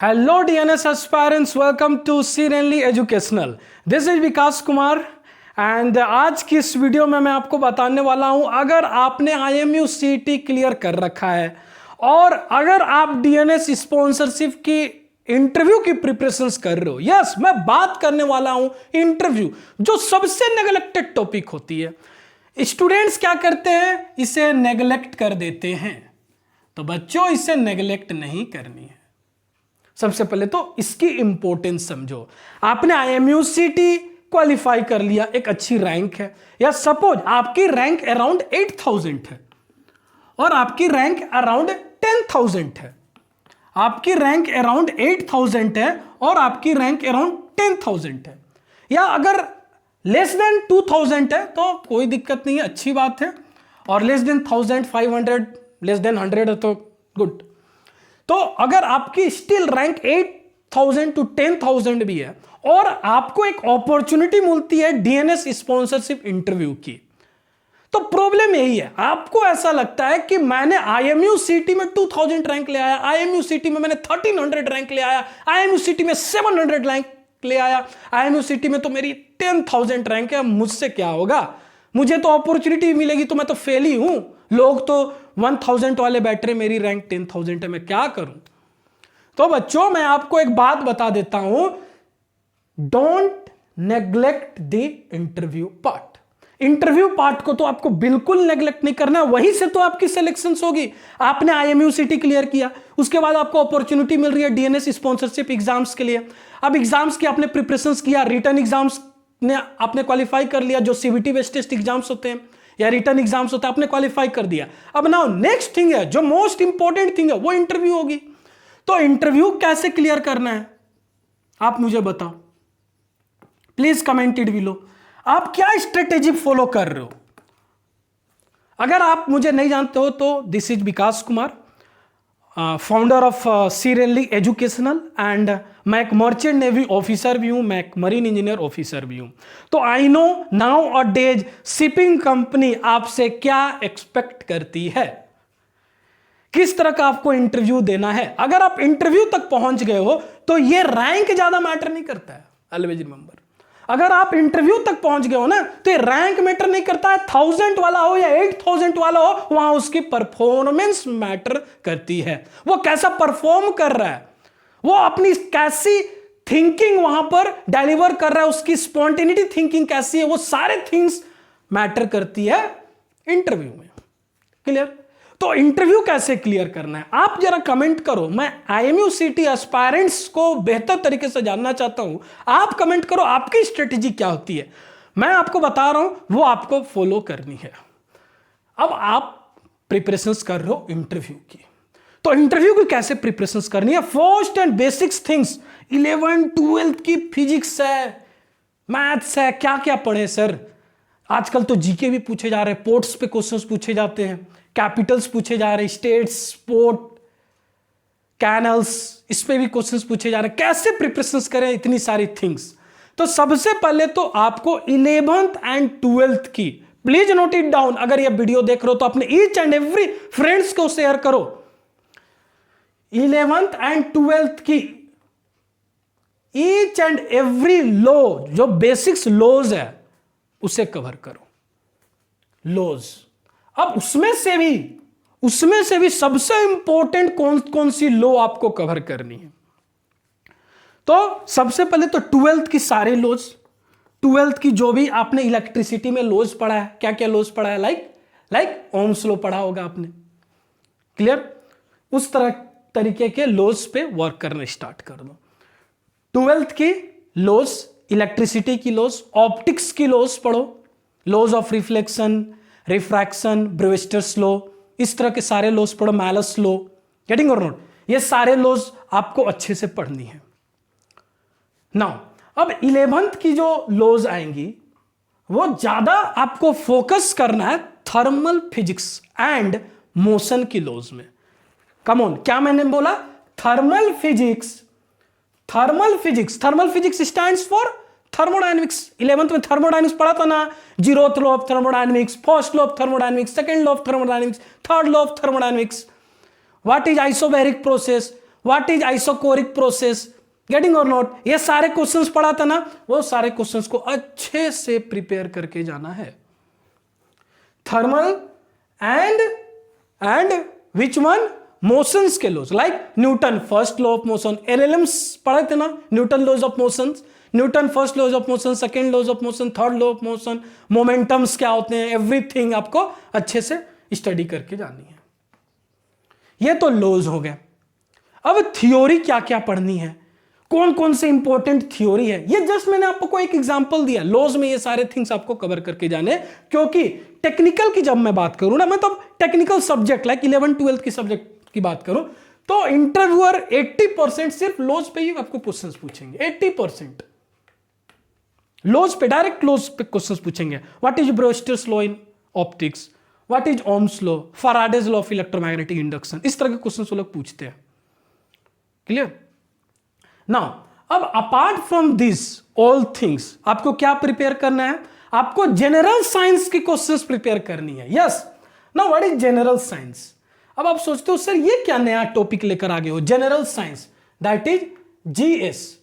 Hello DNS aspirants, welcome to Serenely Educational. This is Vikas Kumar and आज की इस video में मैं आपको बताने वाला हूं, अगर आपने IMU CET क्लियर कर रखा है और अगर आप DNS स्पॉन्सरशिप की इंटरव्यू की प्रिपरेशंस कर रहे हो, यस मैं बात करने वाला हूं इंटरव्यू, जो सबसे नेगलेक्टेड टॉपिक होती है। स्टूडेंट्स क्या करते हैं, इसे नेगलेक्ट कर देते हैं। तो बच्चों इसे नेगलेक्ट नहीं करनी है। सबसे पहले तो इसकी इंपॉर्टेंस समझो। आपने IMU CET क्वालिफाई कर लिया, एक अच्छी रैंक है, या सपोज आपकी रैंक अराउंड 8000 है और आपकी रैंक अराउंड 10000 है, आपकी रैंक अराउंड 8000 है और आपकी रैंक अराउंड 10000 है, या अगर लेस देन 2000 है तो कोई दिक्कत नहीं है, अच्छी बात है, और लेस देन 1500 लेस देन 100 है तो गुड। तो अगर आपकी स्टिल रैंक 8000 टू 10000 भी है और आपको एक अपॉर्चुनिटी मिलती है DNS स्पॉन्सरशिप इंटरव्यू की, तो प्रॉब्लम यही है, आपको ऐसा लगता है कि मैंने IMU CET में 2000 रैंक ले आया, IMU CET में मैंने 1300 रैंक ले आया, IMU CET में 700 रैंक ले आया, IMU CET में तो मेरी 10000 रैंक है, मुझसे क्या होगा, मुझे तो अपॉर्चुनिटी मिलेगी तो मैं तो फेल ही हूं, लोग तो 1000 वाले बैठ रहे, मेरी रैंक 10000 है, मैं क्या करूं। तो बच्चों मैं आपको एक बात बता देता हूं, don't neglect the interview part. Interview part को तो आपको बिल्कुल नेग्लेक्ट नहीं करना, वहीं से तो आपकी सिलेक्शन होगी। आपने IMU CET क्लियर किया, उसके बाद आपको अपॉर्चुनिटी मिल रही है DNS स्पॉन्सरशिप एग्जाम्स के लिए। अब एग्जाम्स की आपने प्रिपरेशंस किया, रिटर्न एग्जाम्स ने आपने क्वालिफाई कर लिया, जो CBT बेस्ड टेस्ट एग्जाम्स होते हैं या रिटर्न एग्जाम्स होता है, आपने क्वालिफाई कर दिया। अब नाउ नेक्स्ट थिंग है, जो मोस्ट इंपॉर्टेंट थिंग है, वो इंटरव्यू होगी। तो इंटरव्यू कैसे क्लियर करना है आप मुझे बताओ, प्लीज कमेंटेड बिलो। आप क्या स्ट्रेटेजी फॉलो कर रहे हो? अगर आप मुझे नहीं जानते हो तो this is Vikas Kumar, founder of serially educational, and मैं एक मर्चेंट नेवी ऑफिसर भी हूं, मैं एक मरीन इंजीनियर ऑफिसर भी हूं। तो I know now a days shipping company आपसे क्या एक्सपेक्ट करती है, किस तरह का आपको इंटरव्यू देना है। अगर आप इंटरव्यू तक पहुंच गए हो तो ये रैंक ज्यादा मैटर नहीं करता है, ऑलवेज रिमेंबर। अगर आप इंटरव्यू तक पहुंच गए हो ना तो ये रैंक मैटर नहीं करता है, 1000 वाला हो या 8000 वाला हो, वहां उसकी परफॉर्मेंस मैटर करती है। वो कैसा परफॉर्म कर रहा है, वो अपनी कैसी थिंकिंग वहां पर डिलीवर कर रहा है, उसकी स्पॉन्टेनिटी थिंकिंग कैसी है, वो सारे थिंग्स मैटर करती है इंटरव्यू में। क्लियर? तो इंटरव्यू कैसे क्लियर करना है आप जरा कमेंट करो। मैं IMU CET एस्पायरेंट्स को बेहतर तरीके से जानना चाहता हूं, आप कमेंट करो आपकी स्ट्रेटेजी क्या होती है। मैं आपको बता रहा हूं वो आपको फॉलो करनी है। अब आप प्रिपरेशंस कर रहे हो इंटरव्यू की, तो इंटरव्यू की कैसे प्रिपरेशंस करनी है। First and basics things, 11th 12th की फिजिक्स है, मैथ्स है, क्या क्या पढ़े सर। आजकल तो जीके भी पूछे जा रहे हैं, पोर्ट्स पे क्वेश्चंस पूछे जाते हैं, कैपिटल्स पूछे जा रहे हैं, स्टेट्स, पोर्ट, कैनल्स, इस पे भी क्वेश्चंस पूछे जा रहे हैं। कैसे प्रिपरेशंस करें इतनी सारी थिंग्स। तो सबसे पहले तो आपको 11th एंड 12th की, प्लीज नोट इट डाउन, अगर ये वीडियो देख रहे हो तो अपने ईच एंड एवरी फ्रेंड्स को शेयर करो। 11th एंड 12th की ईच एंड एवरी लॉ, जो बेसिक्स लॉज है उसे कवर करो, लॉज। अब उसमें से भी सबसे इंपॉर्टेंट कौन सी लॉ आपको कवर करनी है। तो सबसे पहले तो 12th की सारे लॉज, 12th की जो भी आपने इलेक्ट्रिसिटी में लॉज पढ़ा है, क्या क्या लॉज पढ़ा है, लाइक ओम्स लॉ पढ़ा होगा आपने। क्लियर? उस तरीके के लॉज पे वर्क करना स्टार्ट कर दो। 12th की लॉज, इलेक्ट्रिसिटी की लॉज, ऑप्टिक्स की लॉज पढ़ो, laws of reflection, refraction, Brewster's law, इस तरह के सारे लॉज पढ़ो, मैलस लॉ, गेटिंग और नोट, ये सारे लॉज आपको अच्छे से पढ़नी है। नाउ अब 11th की जो लॉज आएंगी वो ज्यादा आपको फोकस करना है थर्मल फिजिक्स एंड मोशन की लॉज में। कम ऑन, क्या मैंने बोला? Thermal physics. Thermal physics stands for thermodynamics. 11th में थर्मोडायनेमिक्स पढ़ा था ना, 0th law of thermodynamics, first law of thermodynamics, second law of thermodynamics, third law of thermodynamics, what is isobaric process, what is isochoric process, getting और not, ये सारे questions पढ़ा था ना, वो सारे क्वेश्चंस को अच्छे से प्रिपेयर करके जाना है। Thermal and which one, motions के laws, like Newton first law of motion, एलएलएम्स पढ़े थे ना, Newton laws of motion, Newton first laws of motion, second laws of motion, third law of motion, momentums क्या होते हैं, एवरीथिंग आपको अच्छे से स्टडी करके जानी है। ये तो लॉज हो गए। अब थ्योरी क्या क्या पढ़नी है, कौन कौन से इंपॉर्टेंट थ्योरी है, ये जस्ट मैंने आपको एक एग्जांपल दिया। लॉज में ये सारे थिंग्स आपको कवर करके जाने, क्योंकि टेक्निकल की जब मैं बात करूं ना, मैं तो टेक्निकल सब्जेक्ट लाइक 11 12 की सब्जेक्ट की बात करूं, तो इंटरव्यूअर 80% सिर्फ लॉज पे ही आपको क्वेश्चंस पूछेंगे। 80% लॉज पे, डायरेक्ट लॉज पे क्वेश्चंस पूछेंगे। What is Brewster's law in optics, what is Ohm's law, Faraday's law of electromagnetic induction, इस तरह के क्वेश्चंस वो लोग पूछते हैं। क्लियर? नाउ अब apart from this all things आपको क्या प्रिपेयर करना है, आपको जनरल साइंस की क्वेश्चंस प्रिपेयर करनी है। Yes, now what is general science? अब आप सोचते हो सर ये क्या नया टॉपिक लेकर आ गए हो, general science, that is GS.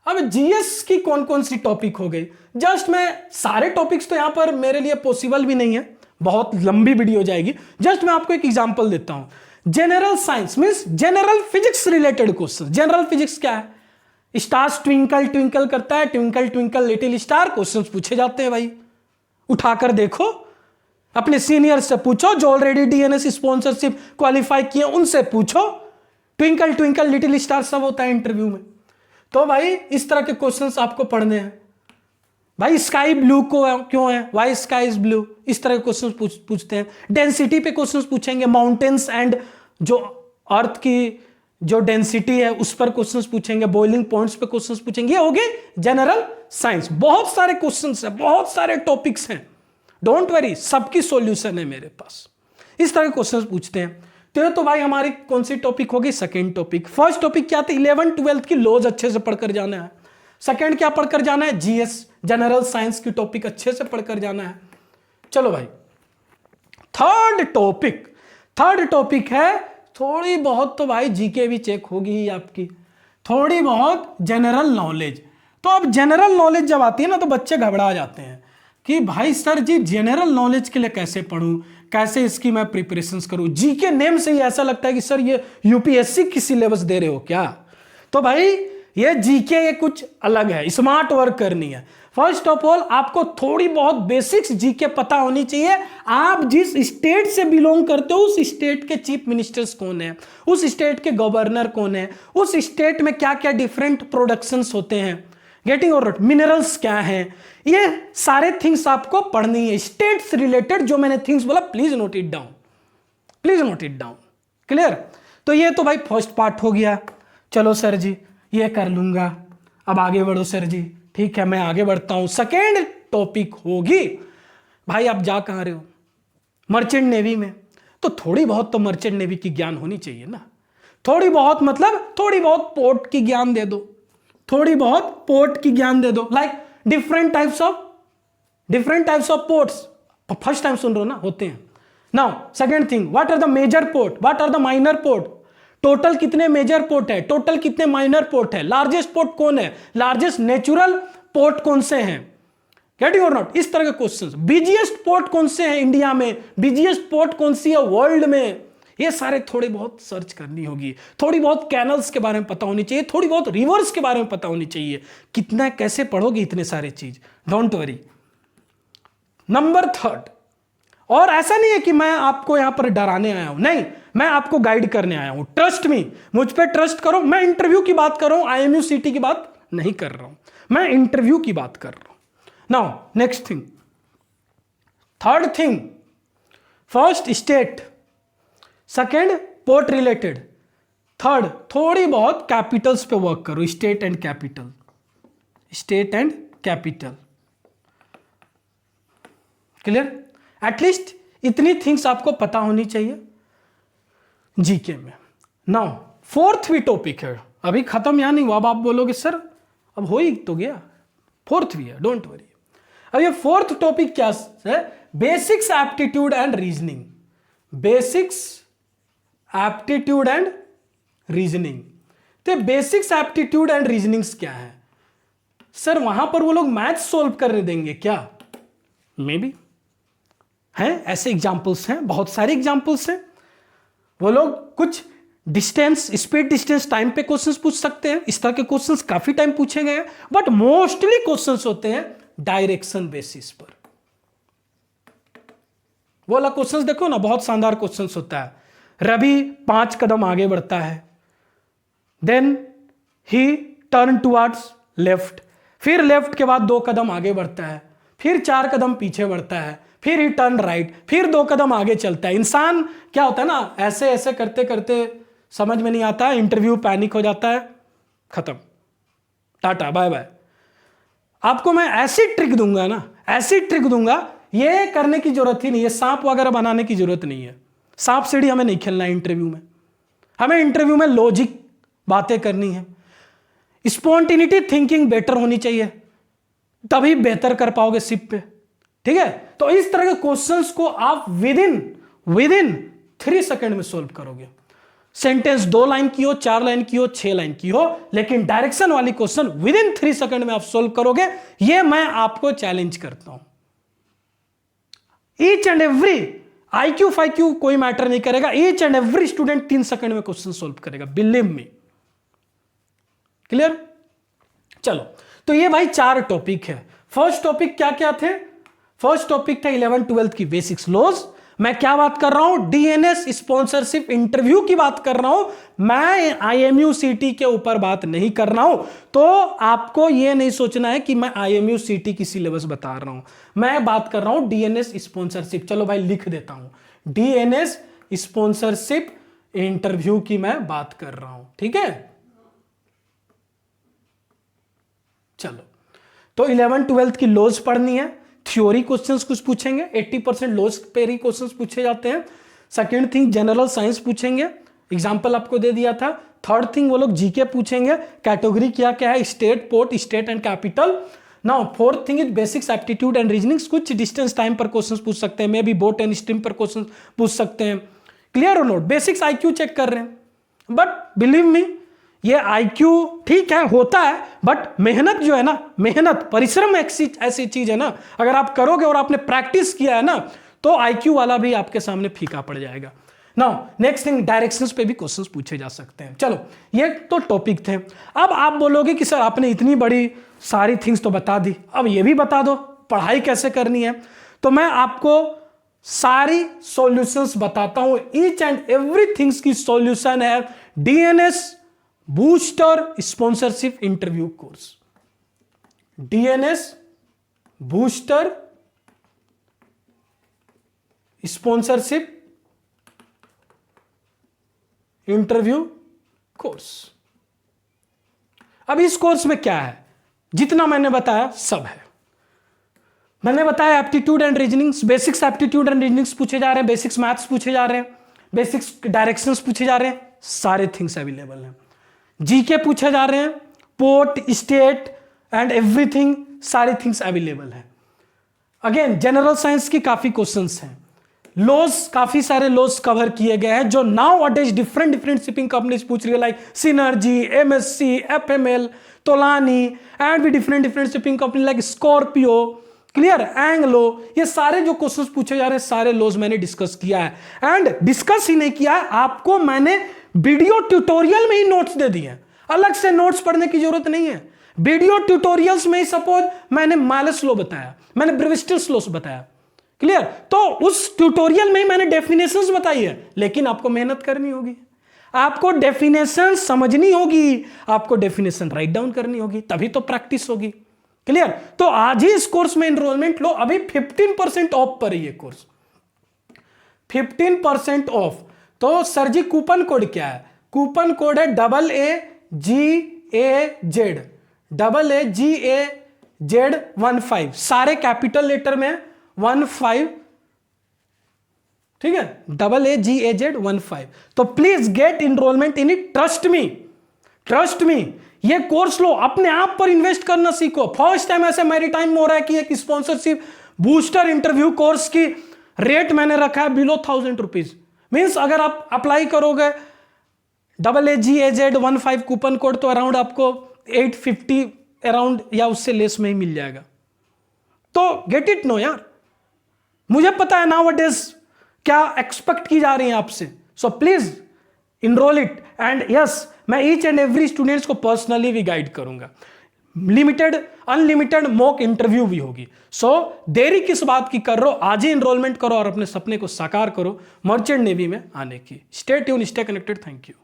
अब जीएस की कौन कौन सी टॉपिक हो गई, जस्ट मैं सारे टॉपिक्स तो यहां पर मेरे लिए पॉसिबल भी नहीं है, बहुत लंबी वीडियो जाएगी, जस्ट मैं आपको एक एग्जांपल देता हूं। General science means general physics related question. General physics क्या है, स्टार्स ट्विंकल ट्विंकल करता है, twinkle twinkle little star, questions पूछे जाते हैं भाई, उठाकर देखो, अपने सीनियर से पूछो जो ऑलरेडी डीएनएस स्पॉन्सरशिप क्वालिफाई किए, उनसे पूछो, ट्विंकल ट्विंकल लिटिल स्टार सब होता है इंटरव्यू में। तो भाई इस तरह के क्वेश्चंस आपको पढ़ने हैं। भाई स्काई ब्लू को क्यों है, वाई स्काई इज ब्लू, इस तरह के क्वेश्चंस पूछते हैं। डेंसिटी पे क्वेश्चंस पूछेंगे, माउंटेन्स एंड जो अर्थ की जो डेंसिटी है उस पर क्वेश्चंस पूछेंगे, बॉइलिंग पॉइंट्स पे क्वेश्चंस पूछेंगे। ये हो गए जनरल साइंस। बहुत सारे क्वेश्चंस हैं, बहुत सारे टॉपिक्स हैं, डोंट वरी, सबकी सॉल्यूशन है मेरे पास। इस तरह के क्वेश्चंस पूछते हैं। तो भाई हमारी कौन सी टॉपिक होगी, सेकंड टॉपिक। फर्स्ट टॉपिक क्या था, 11 12 की लॉज अच्छे से पढ़कर जाना है। सेकंड क्या पढ़कर जाना है, जीएस जनरल साइंस की टॉपिक अच्छे से पढ़कर जाना है। चलो भाई थर्ड टॉपिक है, थोड़ी बहुत तो भाई जीके भी चेक होगी ही आपकी, थोड़ी बहुत जनरल नॉलेज। तो अब जनरल नॉलेज जब आती है ना तो बच्चे घबरा जाते हैं कि भाई सर जी जनरल नॉलेज के लिए कैसे पढूं, कैसे इसकी मैं प्रिपरेशंस करूं। जीके नेम से ही ऐसा लगता है कि सर ये यूपीएससी की सिलेबस दे रहे हो क्या। तो भाई ये जीके ये कुछ अलग है, स्मार्ट वर्क करनी है। फर्स्ट ऑफ ऑल आपको थोड़ी बहुत बेसिक्स जीके पता होनी चाहिए। आप जिस स्टेट से बिलोंग करते हो उस स्टेट के चीफ मिनिस्टर्स कौन है, उस स्टेट के गवर्नर कौन है, उस स्टेट में क्या क्या डिफरेंट प्रोडक्शंस होते हैं, गेटिंग और मिनरल्स क्या हैं, ये सारे थिंग्स आपको पढ़नी है। स्टेट से रिलेटेड जो मैंने थिंग्स बोला please note it down, please note it down. Clear? तो ये तो भाई फर्स्ट पार्ट हो गया। चलो सर जी ये कर लूंगा, अब आगे बढ़ो सर जी। ठीक है मैं आगे बढ़ता हूं। सेकेंड टॉपिक होगी, भाई आप जा कहां रहे हो, मर्चेंट नेवी में, तो थोड़ी बहुत तो मर्चेंट नेवी की ज्ञान होनी चाहिए ना। थोड़ी बहुत मतलब थोड़ी बहुत पोर्ट की ज्ञान दे दो, थोड़ी बहुत पोर्ट की ज्ञान दे दो, like different types of ports. First time सुन रहे हो ना, होते हैं। Now second thing, what are the major port, what are the minor port, total कितने मेजर पोर्ट है, टोटल कितने माइनर पोर्ट है, लार्जेस्ट पोर्ट कौन है, लार्जेस्ट नेचुरल पोर्ट कौन से हैं, गेटिंग और नॉट, इस तरह के क्वेश्चंस। बिजिएस्ट पोर्ट कौन से हैं इंडिया में, बिजिएस्ट पोर्ट कौन सी है वर्ल्ड में, ये सारे थोड़ी बहुत सर्च करनी होगी। थोड़ी बहुत कैनल्स के बारे में पता होनी चाहिए, थोड़ी बहुत रिवर्स के बारे में पता होनी चाहिए। कितना कैसे पढ़ोगे इतने सारे चीज, डोंट वरी। नंबर थर्ड, और ऐसा नहीं है कि मैं आपको यहां पर डराने आया हूं, नहीं, मैं आपको गाइड करने आया हूं। ट्रस्ट मी, मुझ पे ट्रस्ट करो। मैं इंटरव्यू की बात कर रहा हूं, आईएमयू सीटी की बात नहीं कर रहा हूं, मैं इंटरव्यू की बात कर रहा हूं। Now next thing, third thing, first state, second port related, third थोड़ी बहुत कैपिटल्स पे वर्क करो, state and capital, state and capital. Clear? At least इतनी थिंग्स आपको पता होनी चाहिए जीके में। नाउ फोर्थ भी टॉपिक है, अभी खत्म यहां नहीं हुआ। अब आप बोलोगे सर अब हो ही तो गया, फोर्थ भी है, डोंट वरी। अब ये फोर्थ टॉपिक क्या है, basics aptitude and reasoning. Basics aptitude and reasoning, तो बेसिक्स एप्टीट्यूड एंड रीजनिंग्स क्या है सर, वहां पर वो लोग मैथ सोल्व करने देंगे क्या? मे बी हैं, ऐसे एग्जाम्पल्स हैं, बहुत सारे एग्जाम्पल्स हैं। वो लोग कुछ डिस्टेंस, स्पीड, डिस्टेंस, टाइम पे क्वेश्चंस पूछ सकते हैं। इस तरह के क्वेश्चंस काफी टाइम पूछे गए हैं, बट मोस्टली क्वेश्चंस होते हैं डायरेक्शन बेसिस पर। वो वाला क्वेश्चंस देखो ना, बहुत शानदार क्वेश्चंस होता है। रवि 5 कदम आगे बढ़ता है, then he turn towards left, फिर लेफ्ट के बाद 2 कदम आगे बढ़ता है, फिर 4 कदम पीछे बढ़ता है, फिर ही टर्न राइट, फिर 2 कदम आगे चलता है। इंसान क्या होता है ना, ऐसे ऐसे करते करते समझ में नहीं आता, इंटरव्यू पैनिक हो जाता है, खत्म, टाटा बाय बाय। आपको मैं ऐसी ट्रिक दूंगा ना, ऐसी ट्रिक दूंगा, ये करने की जरूरत ही नहीं है, सांप वगैरह बनाने की जरूरत नहीं है। सांप सीढ़ी हमें नहीं खेलना है इंटरव्यू में। हमें इंटरव्यू में लॉजिक बातें करनी है, स्पॉन्टेनिटी थिंकिंग बेटर होनी चाहिए, तभी बेहतर कर पाओगे सिप पे। ठीक है, तो इस तरह के क्वेश्चंस को आप विदिन 3 सेकंड में सोल्व करोगे। सेंटेंस 2 लाइन की हो, 4 लाइन की हो, 6 लाइन की हो, लेकिन डायरेक्शन वाली क्वेश्चन विदिन 3 सेकंड में आप सोल्व करोगे, ये मैं आपको चैलेंज करता हूं। ईच एंड एवरी IQ फाइक्यू कोई मैटर नहीं करेगा, each and every student 3 second में क्वेश्चन सोल्व करेगा, बिलीव मी। क्लियर? चलो, तो ये भाई 4 टॉपिक है। फर्स्ट टॉपिक क्या क्या थे? फर्स्ट टॉपिक था 11-12 की बेसिक्स लॉज। मैं क्या बात कर रहा हूं? DNS स्पॉन्सरशिप इंटरव्यू की बात कर रहा हूं, मैं IMU CT के ऊपर बात नहीं कर रहा हूं। तो आपको यह नहीं सोचना है कि मैं IMU CT की सिलेबस बता रहा हूं, मैं बात कर रहा हूं DNS स्पॉन्सरशिप। चलो भाई लिख देता हूं, DNS स्पॉन्सरशिप इंटरव्यू की मैं बात कर रहा हूं। ठीक है, चलो, तो 11-12 की लॉज पढ़नी है। थ्योरी क्वेश्चंस कुछ पूछेंगे, 80% लॉज पे ही क्वेश्चंस पूछे जाते हैं। सेकंड थिंग जनरल साइंस पूछेंगे, एग्जांपल आपको दे दिया था। थर्ड थिंग वो लोग जीके पूछेंगे, कैटेगरी क्या क्या है, state, port, state and capital. Now fourth thing is basics aptitude and reasonings, कुछ डिस्टेंस टाइम पर क्वेश्चंस पूछ सकते हैं, may be boat and stream पर क्वेश्चंस पूछ सकते हैं। क्लियर और नोट? बेसिक्स IQ चेक कर रहे हैं, बट बिलीव मी ये IQ ठीक है, होता है, बट मेहनत जो है ना, मेहनत, परिश्रम ऐसी चीज है ना, अगर आप करोगे और आपने प्रैक्टिस किया है ना, तो IQ वाला भी आपके सामने फीका पड़ जाएगा। नाउ नेक्स्ट थिंग, डायरेक्शंस पे भी क्वेश्चंस पूछे जा सकते हैं। चलो, ये तो टॉपिक थे। अब आप बोलोगे कि सर आपने इतनी बड़ी सारी थिंग्स तो बता दी, अब ये भी बता दो पढ़ाई कैसे करनी है। तो मैं आपको सारी सॉल्यूशंस बताता हूं, ईच एंड एवरी थिंग्स की सॉल्यूशन है DNS booster sponsorship interview course. DNS booster sponsorship interview course. अब इस कोर्स में क्या है? जितना मैंने बताया सब है। मैंने बताया aptitude and reasonings, basics aptitude and reasonings पूछे जा रहे हैं, बेसिक्स मैथ्स पूछे जा रहे हैं, बेसिक्स डायरेक्शंस पूछे जा रहे हैं, सारे थिंग्स अवेलेबल हैं। जीके पूछे जा रहे हैं, पोर्ट, स्टेट एंड एवरीथिंग, सारे थिंग्स अवेलेबल है। अगेन जनरल साइंस की काफी क्वेश्चंस हैं, लॉज, काफी सारे लॉज कवर किए गए हैं जो नाउ अडेज डिफरेंट शिपिंग कंपनीज पूछ रही है, like Synergy, MSC, FML, Tolani and भी different shipping company like Scorpio, clear, Anglo. ये सारे जो क्वेश्चंस पूछे जा रहे हैं, सारे लॉज मैंने डिस्कस किया है। एंड डिस्कस ही नहीं किया है, आपको मैंने वीडियो ट्यूटोरियल में ही नोट्स दे दिए हैं, अलग से नोट्स पढ़ने की जरूरत नहीं है। वीडियो ट्यूटोरियल्स में ही सपोज मैंने माइलस लॉ बताया, मैंने ब्रेविस्टल्स लॉ बताया, क्लियर, तो उस ट्यूटोरियल में ही मैंने डेफिनेशंस बताई है, लेकिन आपको मेहनत करनी होगी, आपको डेफिनेशन समझनी होगी, आपको डेफिनेशन राइट डाउन करनी होगी, तभी तो प्रैक्टिस होगी। क्लियर? तो आज ही इस कोर्स में एनरोलमेंट लो, अभी 15% ऑफ पर है ये कोर्स, 15% ऑफ। तो सर जी कूपन कोड क्या है? कूपन कोड है AAGAZ, AAGAZ 15, सारे कैपिटल लेटर में 15, ठीक है, AAGAZ 15। तो please get enrollment in it, trust me, ये कोर्स लो, अपने आप पर इन्वेस्ट करना सीखो। फर्स्ट टाइम ऐसे मेरी टाइम में हो रहा है कि एक स्पॉन्सरशिप बूस्टर इंटरव्यू कोर्स की रेट मैंने रखा है बिलो 1000 रुपीज। मीन्स अगर आप अप्लाई करोगे AAGAZ15 कूपन कोड तो अराउंड आपको 850 अराउंड या उससे लेस में ही मिल जाएगा। तो गेट इट नो यार, मुझे पता है नाउअडेज क्या एक्सपेक्ट की जा रही है आपसे। So please enroll it and yes, मैं ईच एंड एवरी स्टूडेंट्स को पर्सनली भी गाइड करूंगा। लिमिटेड अनलिमिटेड मॉक इंटरव्यू भी होगी। सो देरी किस बात की कर रहे हो, आज ही इनरोलमेंट करो और अपने सपने को साकार करो मर्चेंट नेवी में आने की। Stay tune, stay connected. Thank you.